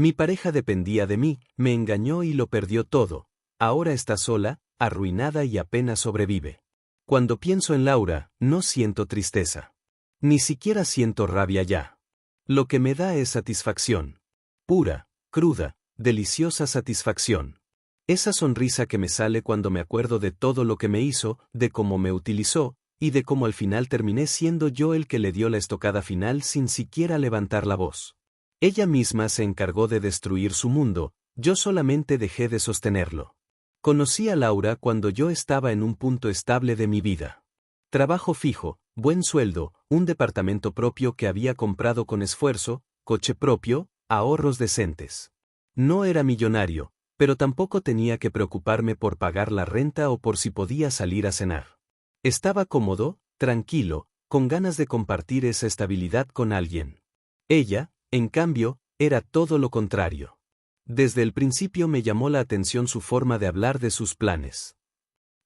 Mi pareja dependía de mí, me engañó y lo perdió todo. Ahora está sola, arruinada y apenas sobrevive. Cuando pienso en Laura, no siento tristeza. Ni siquiera siento rabia ya. Lo que me da es satisfacción. Pura, cruda, deliciosa satisfacción. Esa sonrisa que me sale cuando me acuerdo de todo lo que me hizo, de cómo me utilizó, y de cómo al final terminé siendo yo el que le dio la estocada final sin siquiera levantar la voz. Ella misma se encargó de destruir su mundo, yo solamente dejé de sostenerlo. Conocí a Laura cuando yo estaba en un punto estable de mi vida. Trabajo fijo, buen sueldo, un departamento propio que había comprado con esfuerzo, coche propio, ahorros decentes. No era millonario, pero tampoco tenía que preocuparme por pagar la renta o por si podía salir a cenar. Estaba cómodo, tranquilo, con ganas de compartir esa estabilidad con alguien. Ella, en cambio, era todo lo contrario. Desde el principio me llamó la atención su forma de hablar de sus planes.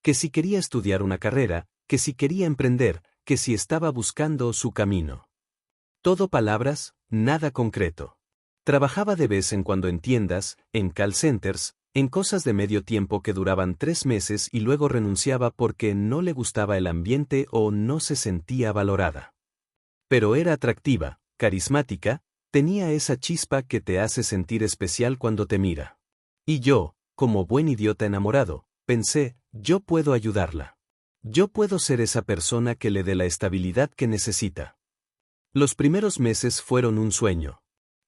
Que si quería estudiar una carrera, que si quería emprender, que si estaba buscando su camino. Todo palabras, nada concreto. Trabajaba de vez en cuando en tiendas, en call centers, en cosas de medio tiempo que duraban 3 meses y luego renunciaba porque no le gustaba el ambiente o no se sentía valorada. Pero era atractiva, carismática, tenía esa chispa que te hace sentir especial cuando te mira. Y yo, como buen idiota enamorado, pensé, yo puedo ayudarla. Yo puedo ser esa persona que le dé la estabilidad que necesita. Los primeros meses fueron un sueño.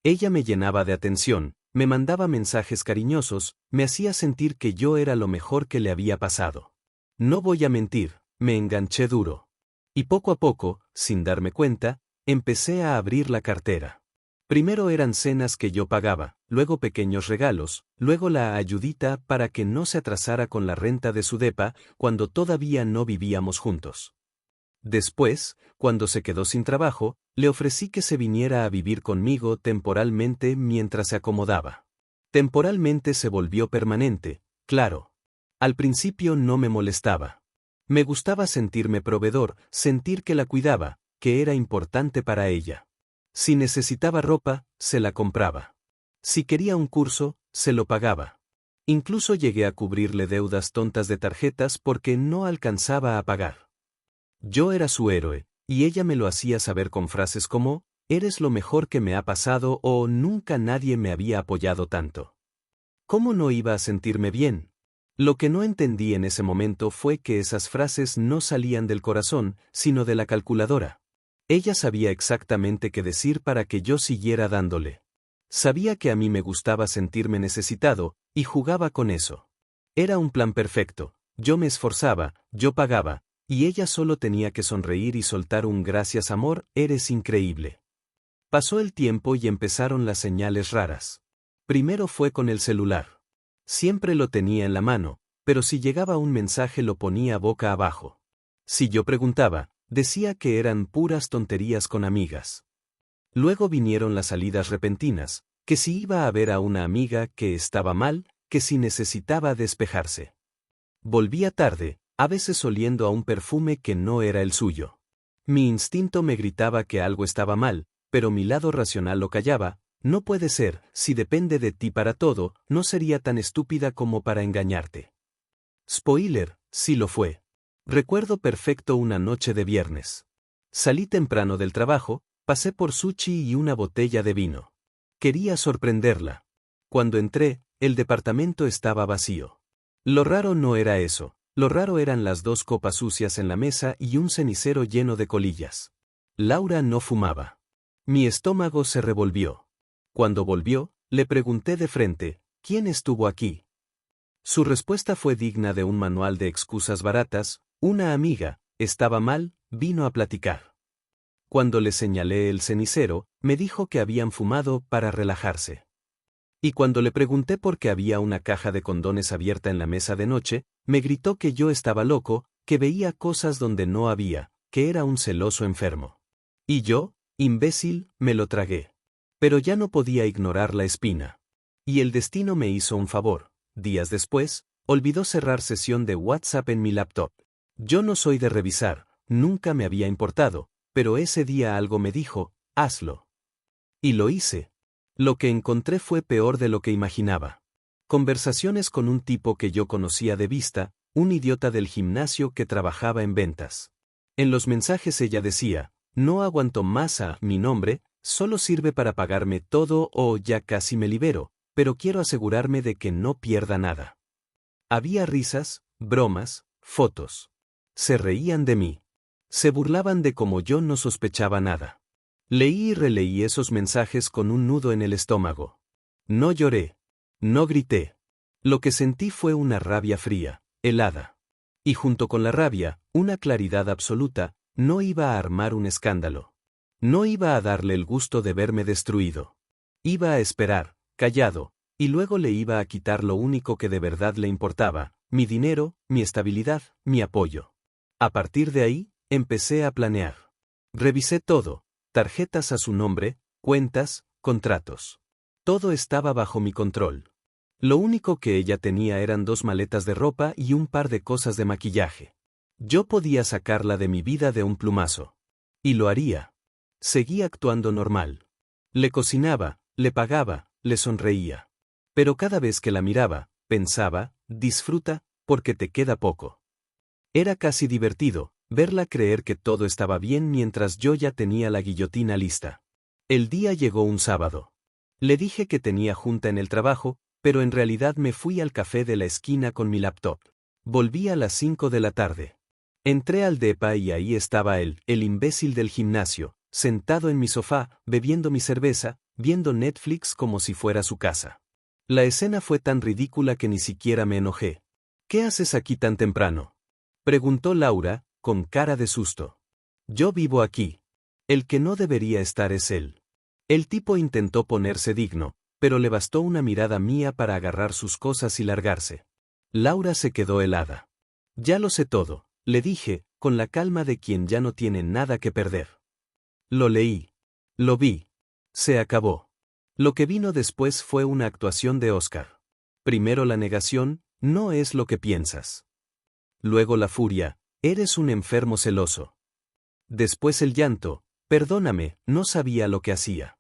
Ella me llenaba de atención, me mandaba mensajes cariñosos, me hacía sentir que yo era lo mejor que le había pasado. No voy a mentir, me enganché duro. Y poco a poco, sin darme cuenta, empecé a abrir la cartera. Primero eran cenas que yo pagaba, luego pequeños regalos, luego la ayudita para que no se atrasara con la renta de su depa cuando todavía no vivíamos juntos. Después, cuando se quedó sin trabajo, le ofrecí que se viniera a vivir conmigo temporalmente mientras se acomodaba. Temporalmente se volvió permanente, claro. Al principio no me molestaba. Me gustaba sentirme proveedor, sentir que la cuidaba, que era importante para ella. Si necesitaba ropa, se la compraba. Si quería un curso, se lo pagaba. Incluso llegué a cubrirle deudas tontas de tarjetas porque no alcanzaba a pagar. Yo era su héroe, y ella me lo hacía saber con frases como, «Eres lo mejor que me ha pasado» o «Nunca nadie me había apoyado tanto». ¿Cómo no iba a sentirme bien? Lo que no entendí en ese momento fue que esas frases no salían del corazón, sino de la calculadora. Ella sabía exactamente qué decir para que yo siguiera dándole. Sabía que a mí me gustaba sentirme necesitado, y jugaba con eso. Era un plan perfecto, yo me esforzaba, yo pagaba, y ella solo tenía que sonreír y soltar un «gracias amor, eres increíble». Pasó el tiempo y empezaron las señales raras. Primero fue con el celular. Siempre lo tenía en la mano, pero si llegaba un mensaje lo ponía boca abajo. Si yo preguntaba, decía que eran puras tonterías con amigas. Luego vinieron las salidas repentinas, que si iba a ver a una amiga que estaba mal, que si necesitaba despejarse. Volvía tarde, a veces oliendo a un perfume que no era el suyo. Mi instinto me gritaba que algo estaba mal, pero mi lado racional lo callaba. No puede ser, si depende de ti para todo, no sería tan estúpida como para engañarte. Spoiler, sí lo fue. Recuerdo perfecto una noche de viernes. Salí temprano del trabajo, pasé por sushi y una botella de vino. Quería sorprenderla. Cuando entré, el departamento estaba vacío. Lo raro no era eso, lo raro eran las 2 copas sucias en la mesa y un cenicero lleno de colillas. Laura no fumaba. Mi estómago se revolvió. Cuando volvió, le pregunté de frente, ¿quién estuvo aquí? Su respuesta fue digna de un manual de excusas baratas, una amiga, estaba mal, vino a platicar. Cuando le señalé el cenicero, me dijo que habían fumado para relajarse. Y cuando le pregunté por qué había una caja de condones abierta en la mesa de noche, me gritó que yo estaba loco, que veía cosas donde no había, que era un celoso enfermo. Y yo, imbécil, me lo tragué. Pero ya no podía ignorar la espina. Y el destino me hizo un favor. Días después, olvidó cerrar sesión de WhatsApp en mi laptop. Yo no soy de revisar, nunca me había importado, pero ese día algo me dijo, hazlo. Y lo hice. Lo que encontré fue peor de lo que imaginaba. Conversaciones con un tipo que yo conocía de vista, un idiota del gimnasio que trabajaba en ventas. En los mensajes ella decía, no aguanto más a mi nombre, solo sirve para pagarme todo o ya casi me libero, pero quiero asegurarme de que no pierda nada. Había risas, bromas, fotos. Se reían de mí. Se burlaban de cómo yo no sospechaba nada. Leí y releí esos mensajes con un nudo en el estómago. No lloré. No grité. Lo que sentí fue una rabia fría, helada. Y junto con la rabia, una claridad absoluta, no iba a armar un escándalo. No iba a darle el gusto de verme destruido. Iba a esperar, callado, y luego le iba a quitar lo único que de verdad le importaba, mi dinero, mi estabilidad, mi apoyo. A partir de ahí, empecé a planear. Revisé todo, tarjetas a su nombre, cuentas, contratos. Todo estaba bajo mi control. Lo único que ella tenía eran 2 maletas de ropa y un par de cosas de maquillaje. Yo podía sacarla de mi vida de un plumazo. Y lo haría. Seguí actuando normal. Le cocinaba, le pagaba, le sonreía. Pero cada vez que la miraba, pensaba, disfruta, porque te queda poco. Era casi divertido, verla creer que todo estaba bien mientras yo ya tenía la guillotina lista. El día llegó un sábado. Le dije que tenía junta en el trabajo, pero en realidad me fui al café de la esquina con mi laptop. Volví a las 5 de la tarde. Entré al depa y ahí estaba él, el imbécil del gimnasio, sentado en mi sofá, bebiendo mi cerveza, viendo Netflix como si fuera su casa. La escena fue tan ridícula que ni siquiera me enojé. ¿Qué haces aquí tan temprano?, preguntó Laura, con cara de susto. Yo vivo aquí. El que no debería estar es él. El tipo intentó ponerse digno, pero le bastó una mirada mía para agarrar sus cosas y largarse. Laura se quedó helada. Ya lo sé todo, le dije, con la calma de quien ya no tiene nada que perder. Lo leí. Lo vi. Se acabó. Lo que vino después fue una actuación de Oscar. Primero la negación, no es lo que piensas. Luego la furia, eres un enfermo celoso. Después el llanto, perdóname, no sabía lo que hacía.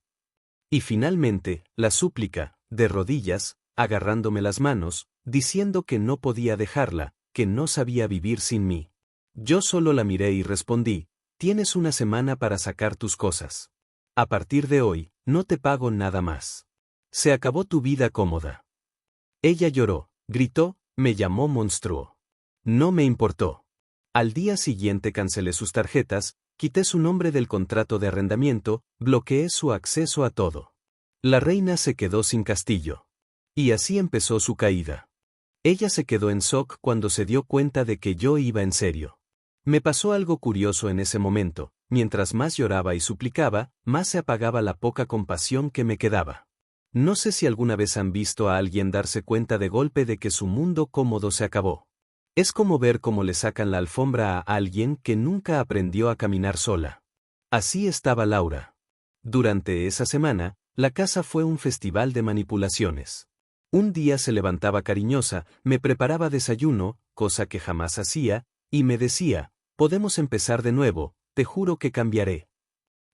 Y finalmente, la súplica, de rodillas, agarrándome las manos, diciendo que no podía dejarla, que no sabía vivir sin mí. Yo solo la miré y respondí, tienes una semana para sacar tus cosas. A partir de hoy, no te pago nada más. Se acabó tu vida cómoda. Ella lloró, gritó, me llamó monstruo. No me importó. Al día siguiente cancelé sus tarjetas, quité su nombre del contrato de arrendamiento, bloqueé su acceso a todo. La reina se quedó sin castillo. Y así empezó su caída. Ella se quedó en shock cuando se dio cuenta de que yo iba en serio. Me pasó algo curioso en ese momento, mientras más lloraba y suplicaba, más se apagaba la poca compasión que me quedaba. No sé si alguna vez han visto a alguien darse cuenta de golpe de que su mundo cómodo se acabó. Es como ver cómo le sacan la alfombra a alguien que nunca aprendió a caminar sola. Así estaba Laura. Durante esa semana, la casa fue un festival de manipulaciones. Un día se levantaba cariñosa, me preparaba desayuno, cosa que jamás hacía, y me decía, podemos empezar de nuevo, te juro que cambiaré.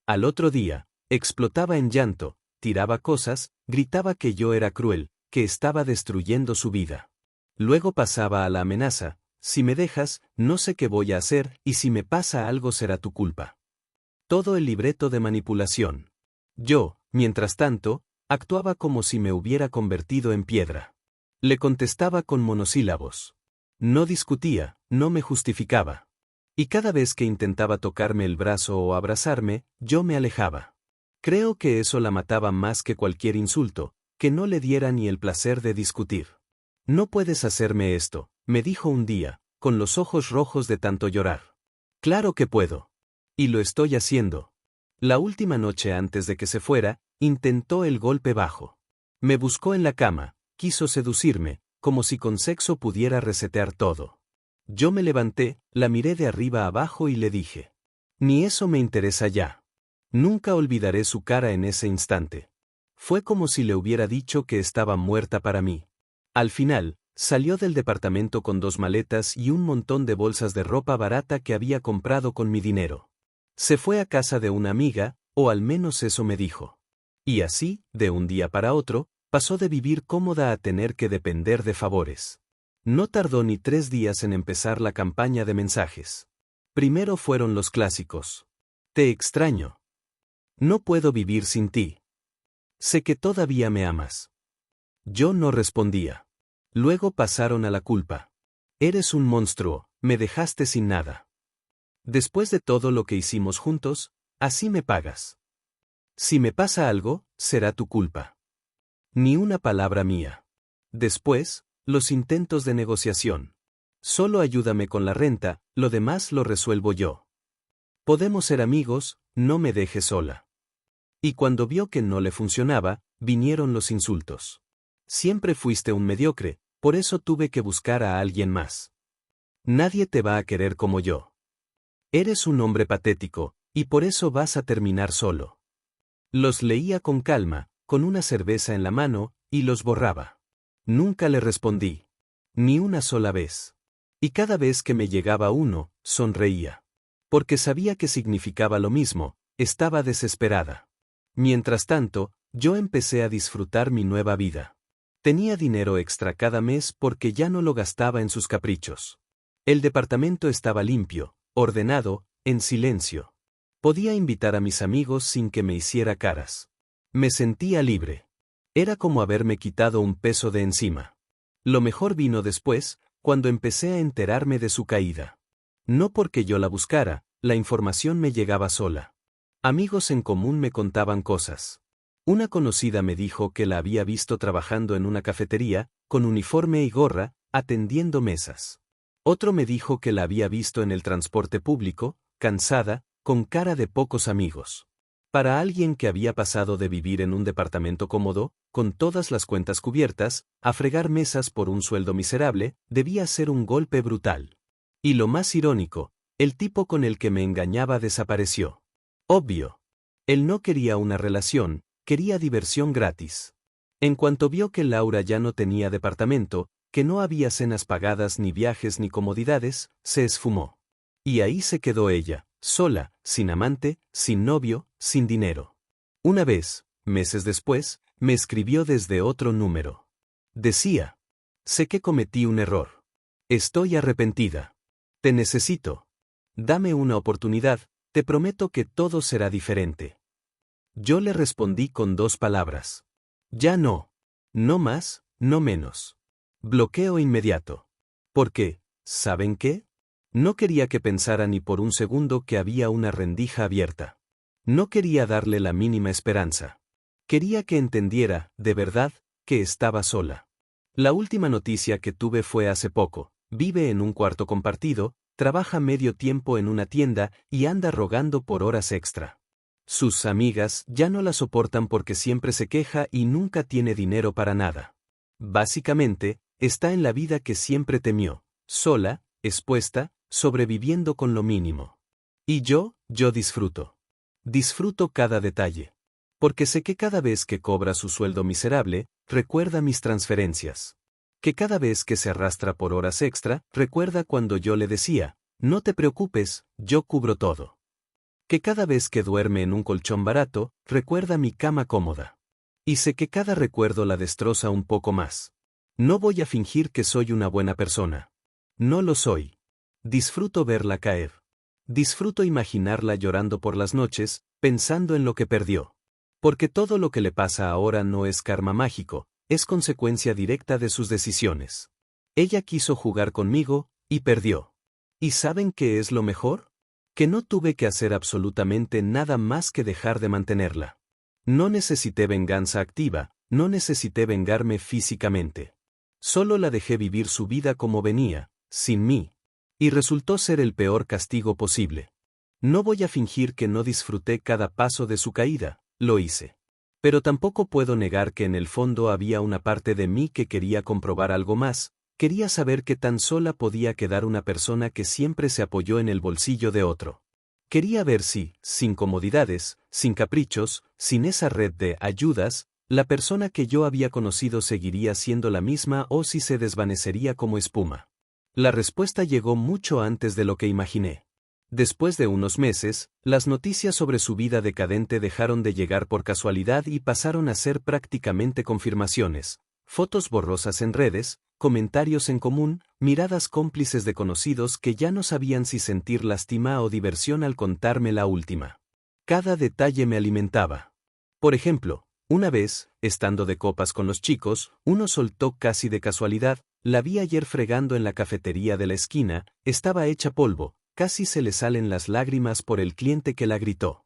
Al otro día, explotaba en llanto, tiraba cosas, gritaba que yo era cruel, que estaba destruyendo su vida. Luego pasaba a la amenaza, si me dejas, no sé qué voy a hacer, y si me pasa algo será tu culpa. Todo el libreto de manipulación. Yo, mientras tanto, actuaba como si me hubiera convertido en piedra. Le contestaba con monosílabos. No discutía, no me justificaba. Y cada vez que intentaba tocarme el brazo o abrazarme, yo me alejaba. Creo que eso la mataba más que cualquier insulto, que no le diera ni el placer de discutir. No puedes hacerme esto, me dijo un día, con los ojos rojos de tanto llorar. Claro que puedo. Y lo estoy haciendo. La última noche antes de que se fuera, intentó el golpe bajo. Me buscó en la cama, quiso seducirme, como si con sexo pudiera resetear todo. Yo me levanté, la miré de arriba abajo y le dije. Ni eso me interesa ya. Nunca olvidaré su cara en ese instante. Fue como si le hubiera dicho que estaba muerta para mí. Al final, salió del departamento con 2 maletas y un montón de bolsas de ropa barata que había comprado con mi dinero. Se fue a casa de una amiga, o al menos eso me dijo. Y así, de un día para otro, pasó de vivir cómoda a tener que depender de favores. No tardó ni 3 días en empezar la campaña de mensajes. Primero fueron los clásicos. Te extraño. No puedo vivir sin ti. Sé que todavía me amas. Yo no respondía. Luego pasaron a la culpa. Eres un monstruo, me dejaste sin nada. Después de todo lo que hicimos juntos, así me pagas. Si me pasa algo, será tu culpa. Ni una palabra mía. Después, los intentos de negociación. Solo ayúdame con la renta, lo demás lo resuelvo yo. Podemos ser amigos, no me dejes sola. Y cuando vio que no le funcionaba, vinieron los insultos. Siempre fuiste un mediocre, por eso tuve que buscar a alguien más. Nadie te va a querer como yo. Eres un hombre patético, y por eso vas a terminar solo. Los leía con calma, con una cerveza en la mano, y los borraba. Nunca le respondí. Ni una sola vez. Y cada vez que me llegaba uno, sonreía. Porque sabía que significaba lo mismo, estaba desesperada. Mientras tanto, yo empecé a disfrutar mi nueva vida. Tenía dinero extra cada mes porque ya no lo gastaba en sus caprichos. El departamento estaba limpio, ordenado, en silencio. Podía invitar a mis amigos sin que me hiciera caras. Me sentía libre. Era como haberme quitado un peso de encima. Lo mejor vino después, cuando empecé a enterarme de su caída. No porque yo la buscara, la información me llegaba sola. Amigos en común me contaban cosas. Una conocida me dijo que la había visto trabajando en una cafetería, con uniforme y gorra, atendiendo mesas. Otro me dijo que la había visto en el transporte público, cansada, con cara de pocos amigos. Para alguien que había pasado de vivir en un departamento cómodo, con todas las cuentas cubiertas, a fregar mesas por un sueldo miserable, debía ser un golpe brutal. Y lo más irónico, el tipo con el que me engañaba desapareció. Obvio. Él no quería una relación, quería diversión gratis. En cuanto vio que Laura ya no tenía departamento, que no había cenas pagadas ni viajes ni comodidades, se esfumó. Y ahí se quedó ella, sola, sin amante, sin novio, sin dinero. Una vez, meses después, me escribió desde otro número. Decía: sé que cometí un error. Estoy arrepentida. Te necesito. Dame una oportunidad, te prometo que todo será diferente. Yo le respondí con 2 palabras. Ya no. No más, no menos. Bloqueo inmediato. Porque, ¿saben qué? No quería que pensara ni por un segundo que había una rendija abierta. No quería darle la mínima esperanza. Quería que entendiera, de verdad, que estaba sola. La última noticia que tuve fue hace poco. Vive en un cuarto compartido, trabaja medio tiempo en una tienda y anda rogando por horas extra. Sus amigas ya no la soportan porque siempre se queja y nunca tiene dinero para nada. Básicamente, está en la vida que siempre temió, sola, expuesta, sobreviviendo con lo mínimo. Y yo disfruto. Disfruto cada detalle. Porque sé que cada vez que cobra su sueldo miserable, recuerda mis transferencias. Que cada vez que se arrastra por horas extra, recuerda cuando yo le decía: no te preocupes, yo cubro todo. Que cada vez que duerme en un colchón barato, recuerda mi cama cómoda. Y sé que cada recuerdo la destroza un poco más. No voy a fingir que soy una buena persona. No lo soy. Disfruto verla caer. Disfruto imaginarla llorando por las noches, pensando en lo que perdió. Porque todo lo que le pasa ahora no es karma mágico, es consecuencia directa de sus decisiones. Ella quiso jugar conmigo, y perdió. ¿Y saben qué es lo mejor? Que no tuve que hacer absolutamente nada más que dejar de mantenerla. No necesité venganza activa, no necesité vengarme físicamente. Solo la dejé vivir su vida como venía, sin mí. Y resultó ser el peor castigo posible. No voy a fingir que no disfruté cada paso de su caída, lo hice. Pero tampoco puedo negar que en el fondo había una parte de mí que quería comprobar algo más, quería saber qué tan sola podía quedar una persona que siempre se apoyó en el bolsillo de otro. Quería ver si, sin comodidades, sin caprichos, sin esa red de ayudas, la persona que yo había conocido seguiría siendo la misma o si se desvanecería como espuma. La respuesta llegó mucho antes de lo que imaginé. Después de unos meses, las noticias sobre su vida decadente dejaron de llegar por casualidad y pasaron a ser prácticamente confirmaciones. Fotos borrosas en redes, comentarios en común, miradas cómplices de conocidos que ya no sabían si sentir lástima o diversión al contarme la última. Cada detalle me alimentaba. Por ejemplo, una vez, estando de copas con los chicos, uno soltó casi de casualidad: la vi ayer fregando en la cafetería de la esquina, estaba hecha polvo, casi se le salen las lágrimas por el cliente que la gritó.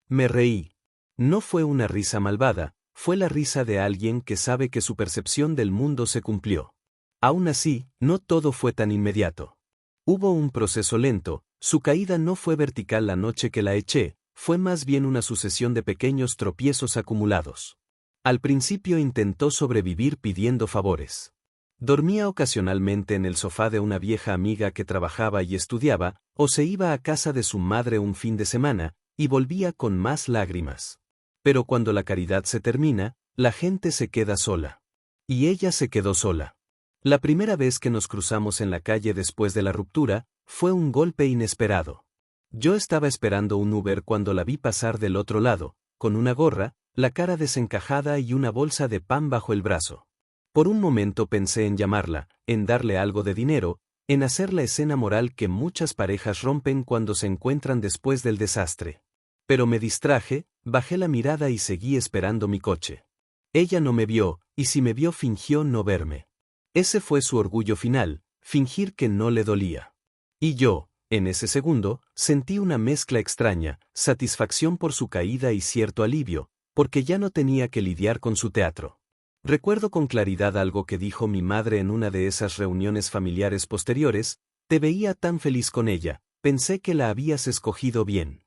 Me reí. No fue una risa malvada, fue la risa de alguien que sabe que su percepción del mundo se cumplió. Aún así, no todo fue tan inmediato. Hubo un proceso lento, su caída no fue vertical la noche que la eché, fue más bien una sucesión de pequeños tropiezos acumulados. Al principio intentó sobrevivir pidiendo favores. Dormía ocasionalmente en el sofá de una vieja amiga que trabajaba y estudiaba, o se iba a casa de su madre un fin de semana, y volvía con más lágrimas. Pero cuando la caridad se termina, la gente se queda sola. Y ella se quedó sola. La primera vez que nos cruzamos en la calle después de la ruptura, fue un golpe inesperado. Yo estaba esperando un Uber cuando la vi pasar del otro lado, con una gorra, la cara desencajada y una bolsa de pan bajo el brazo. Por un momento pensé en llamarla, en darle algo de dinero, en hacer la escena moral que muchas parejas rompen cuando se encuentran después del desastre. Pero me distraje, bajé la mirada y seguí esperando mi coche. Ella no me vio, y si me vio fingió no verme. Ese fue su orgullo final, fingir que no le dolía. Y yo, en ese segundo, sentí una mezcla extraña, satisfacción por su caída y cierto alivio, porque ya no tenía que lidiar con su teatro. Recuerdo con claridad algo que dijo mi madre en una de esas reuniones familiares posteriores: te veía tan feliz con ella, pensé que la habías escogido bien.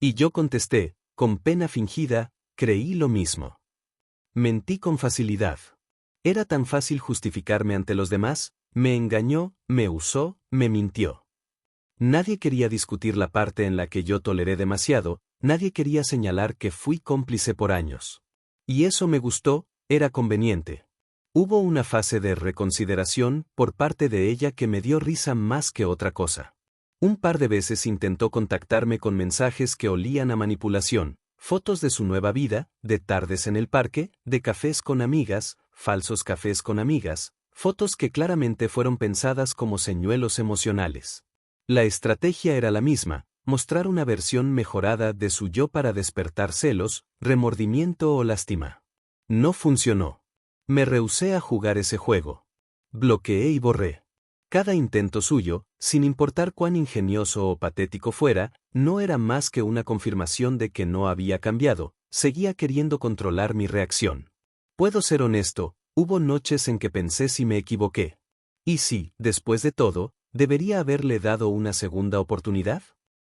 Y yo contesté, con pena fingida, creí lo mismo. Mentí con facilidad. Era tan fácil justificarme ante los demás, me engañó, me usó, me mintió. Nadie quería discutir la parte en la que yo toleré demasiado, nadie quería señalar que fui cómplice por años. Y eso me gustó, era conveniente. Hubo una fase de reconsideración por parte de ella que me dio risa más que otra cosa. Un par de veces intentó contactarme con mensajes que olían a manipulación, fotos de su nueva vida, de tardes en el parque, de cafés con amigas, falsos cafés con amigas, fotos que claramente fueron pensadas como señuelos emocionales. La estrategia era la misma: mostrar una versión mejorada de su yo para despertar celos, remordimiento o lástima. No funcionó. Me rehusé a jugar ese juego. Bloqueé y borré. Cada intento suyo, sin importar cuán ingenioso o patético fuera, no era más que una confirmación de que no había cambiado, seguía queriendo controlar mi reacción. Puedo ser honesto, hubo noches en que pensé si me equivoqué. ¿Y si, después de todo, debería haberle dado una segunda oportunidad?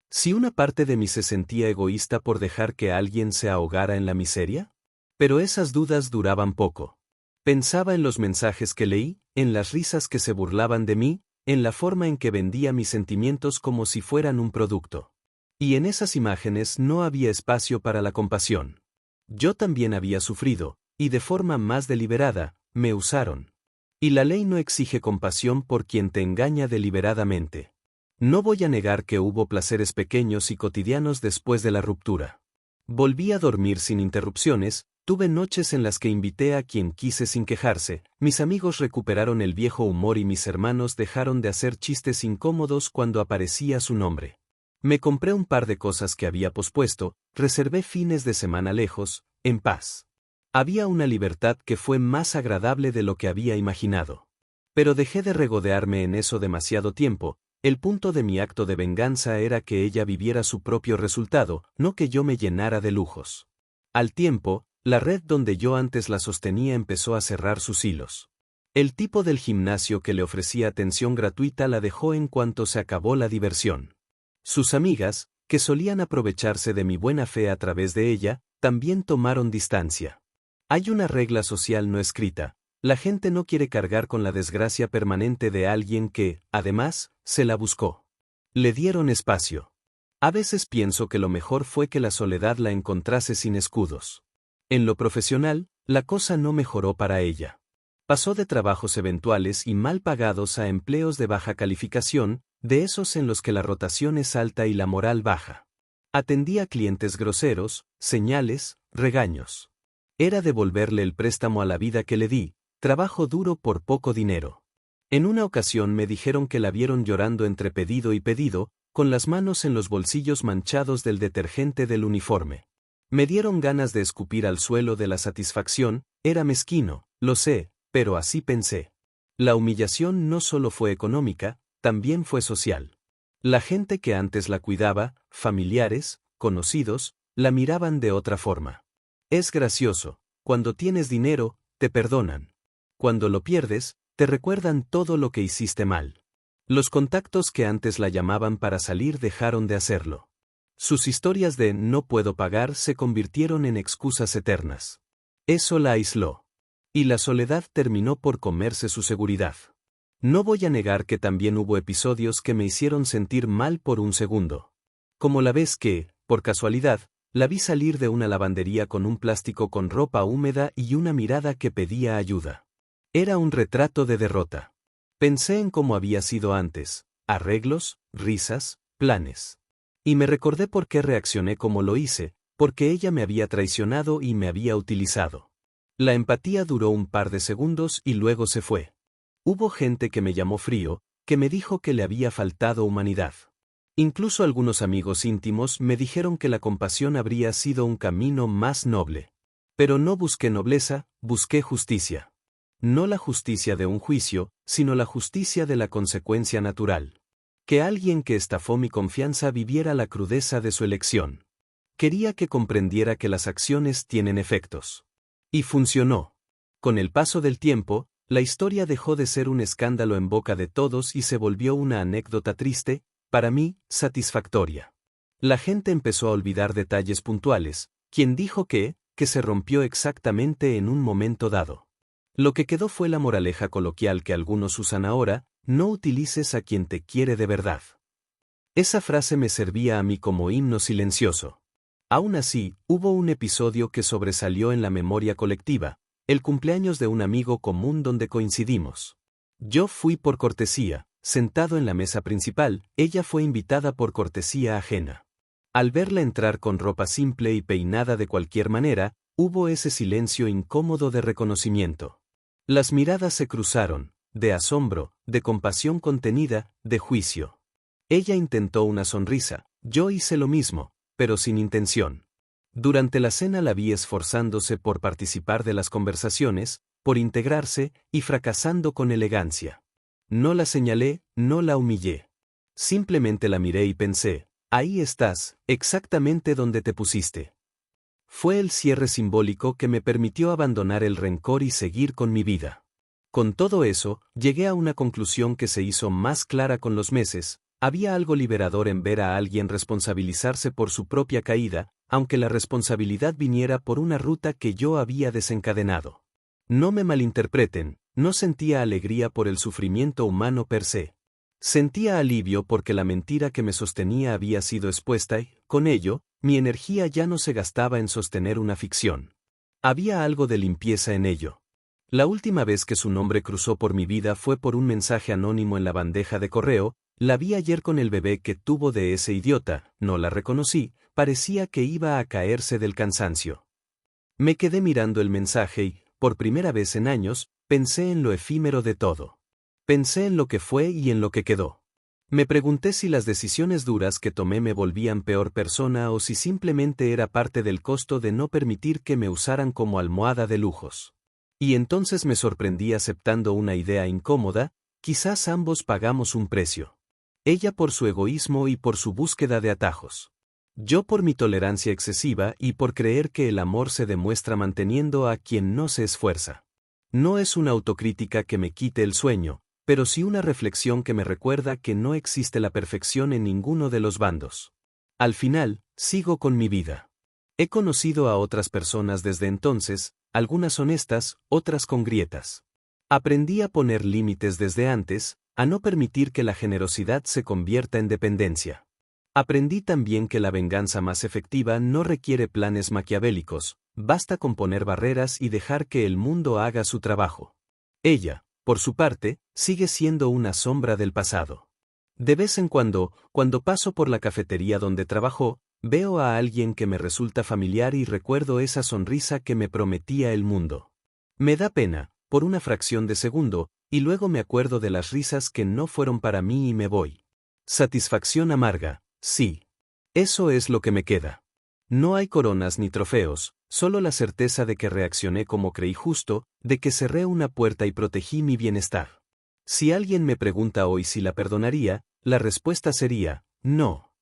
¿Si una parte de mí se sentía egoísta por dejar que alguien se ahogara en la miseria? Pero esas dudas duraban poco. Pensaba en los mensajes que leí, en las risas que se burlaban de mí, en la forma en que vendía mis sentimientos como si fueran un producto. Y en esas imágenes no había espacio para la compasión. Yo también había sufrido, y de forma más deliberada, me usaron. Y la ley no exige compasión por quien te engaña deliberadamente. No voy a negar que hubo placeres pequeños y cotidianos después de la ruptura. Volví a dormir sin interrupciones, tuve noches en las que invité a quien quise sin quejarse, mis amigos recuperaron el viejo humor y mis hermanos dejaron de hacer chistes incómodos cuando aparecía su nombre. Me compré un par de cosas que había pospuesto, reservé fines de semana lejos, en paz. Había una libertad que fue más agradable de lo que había imaginado. Pero dejé de regodearme en eso demasiado tiempo. El punto de mi acto de venganza era que ella viviera su propio resultado, no que yo me llenara de lujos. Al tiempo, la red donde yo antes la sostenía empezó a cerrar sus hilos. El tipo del gimnasio que le ofrecía atención gratuita la dejó en cuanto se acabó la diversión. Sus amigas, que solían aprovecharse de mi buena fe a través de ella, también tomaron distancia. Hay una regla social no escrita: la gente no quiere cargar con la desgracia permanente de alguien que, además, se la buscó. Le dieron espacio. A veces pienso que lo mejor fue que la soledad la encontrase sin escudos. En lo profesional, la cosa no mejoró para ella. Pasó de trabajos eventuales y mal pagados a empleos de baja calificación, de esos en los que la rotación es alta y la moral baja. Atendía a clientes groseros, señales, regaños. Era devolverle el préstamo a la vida que le di, trabajo duro por poco dinero. En una ocasión me dijeron que la vieron llorando entre pedido y pedido, con las manos en los bolsillos manchados del detergente del uniforme. Me dieron ganas de escupir al suelo de la satisfacción, era mezquino, lo sé, pero así pensé. La humillación no solo fue económica, también fue social. La gente que antes la cuidaba, familiares, conocidos, la miraban de otra forma. Es gracioso, cuando tienes dinero, te perdonan. Cuando lo pierdes, te recuerdan todo lo que hiciste mal. Los contactos que antes la llamaban para salir dejaron de hacerlo. Sus historias de "no puedo pagar" se convirtieron en excusas eternas. Eso la aisló. Y la soledad terminó por comerse su seguridad. No voy a negar que también hubo episodios que me hicieron sentir mal por un segundo. Como la vez que, por casualidad, la vi salir de una lavandería con un plástico con ropa húmeda y una mirada que pedía ayuda. Era un retrato de derrota. Pensé en cómo había sido antes, arreglos, risas, planes. Y me recordé por qué reaccioné como lo hice, porque ella me había traicionado y me había utilizado. La empatía duró un par de segundos y luego se fue. Hubo gente que me llamó frío, que me dijo que le había faltado humanidad. Incluso algunos amigos íntimos me dijeron que la compasión habría sido un camino más noble. Pero no busqué nobleza, busqué justicia. No la justicia de un juicio, sino la justicia de la consecuencia natural. Que alguien que estafó mi confianza viviera la crudeza de su elección. Quería que comprendiera que las acciones tienen efectos. Y funcionó. Con el paso del tiempo, la historia dejó de ser un escándalo en boca de todos y se volvió una anécdota triste, para mí, satisfactoria. La gente empezó a olvidar detalles puntuales, quien dijo que se rompió exactamente en un momento dado. Lo que quedó fue la moraleja coloquial que algunos usan ahora: no utilices a quien te quiere de verdad. Esa frase me servía a mí como himno silencioso. Aún así, hubo un episodio que sobresalió en la memoria colectiva, el cumpleaños de un amigo común donde coincidimos. Yo fui por cortesía, sentado en la mesa principal, ella fue invitada por cortesía ajena. Al verla entrar con ropa simple y peinada de cualquier manera, hubo ese silencio incómodo de reconocimiento. Las miradas se cruzaron, de asombro, de compasión contenida, de juicio. Ella intentó una sonrisa, yo hice lo mismo, pero sin intención. Durante la cena la vi esforzándose por participar de las conversaciones, por integrarse, y fracasando con elegancia. No la señalé, no la humillé. Simplemente la miré y pensé: ahí estás, exactamente donde te pusiste. Fue el cierre simbólico que me permitió abandonar el rencor y seguir con mi vida. Con todo eso, llegué a una conclusión que se hizo más clara con los meses: había algo liberador en ver a alguien responsabilizarse por su propia caída, aunque la responsabilidad viniera por una ruta que yo había desencadenado. No me malinterpreten, no sentía alegría por el sufrimiento humano per se. Sentía alivio porque la mentira que me sostenía había sido expuesta y, con ello, mi energía ya no se gastaba en sostener una ficción. Había algo de limpieza en ello. La última vez que su nombre cruzó por mi vida fue por un mensaje anónimo en la bandeja de correo: la vi ayer con el bebé que tuvo de ese idiota, no la reconocí, parecía que iba a caerse del cansancio. Me quedé mirando el mensaje y, por primera vez en años, pensé en lo efímero de todo. Pensé en lo que fue y en lo que quedó. Me pregunté si las decisiones duras que tomé me volvían peor persona o si simplemente era parte del costo de no permitir que me usaran como almohada de lujos. Y entonces me sorprendí aceptando una idea incómoda: quizás ambos pagamos un precio. Ella por su egoísmo y por su búsqueda de atajos. Yo por mi tolerancia excesiva y por creer que el amor se demuestra manteniendo a quien no se esfuerza. No es una autocrítica que me quite el sueño, pero sí una reflexión que me recuerda que no existe la perfección en ninguno de los bandos. Al final, sigo con mi vida. He conocido a otras personas desde entonces, algunas honestas, otras con grietas. Aprendí a poner límites desde antes, a no permitir que la generosidad se convierta en dependencia. Aprendí también que la venganza más efectiva no requiere planes maquiavélicos, basta con poner barreras y dejar que el mundo haga su trabajo. Ella, por su parte, sigue siendo una sombra del pasado. De vez en cuando paso por la cafetería donde trabajó, veo a alguien que me resulta familiar y recuerdo esa sonrisa que me prometía el mundo. Me da pena, por una fracción de segundo, y luego me acuerdo de las risas que no fueron para mí y me voy. Satisfacción amarga, sí. Eso es lo que me queda. No hay coronas ni trofeos, solo la certeza de que reaccioné como creí justo, de que cerré una puerta y protegí mi bienestar. Si alguien me pregunta hoy si la perdonaría, la respuesta sería, no.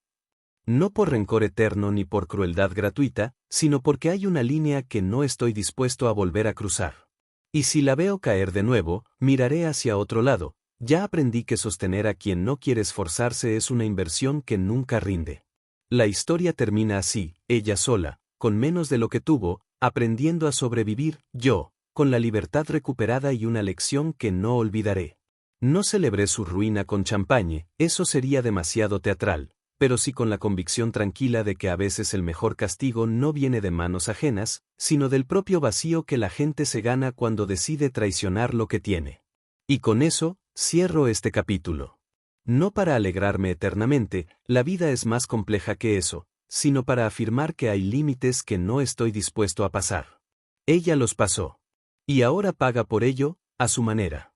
No por rencor eterno ni por crueldad gratuita, sino porque hay una línea que no estoy dispuesto a volver a cruzar. Y si la veo caer de nuevo, miraré hacia otro lado. Ya aprendí que sostener a quien no quiere esforzarse es una inversión que nunca rinde. La historia termina así, ella sola, con menos de lo que tuvo, aprendiendo a sobrevivir, yo, con la libertad recuperada y una lección que no olvidaré. No celebré su ruina con champagne, eso sería demasiado teatral, pero sí con la convicción tranquila de que a veces el mejor castigo no viene de manos ajenas, sino del propio vacío que la gente se gana cuando decide traicionar lo que tiene. Y con eso, cierro este capítulo. No para alegrarme eternamente, la vida es más compleja que eso, sino para afirmar que hay límites que no estoy dispuesto a pasar. Ella los pasó. Y ahora paga por ello, a su manera.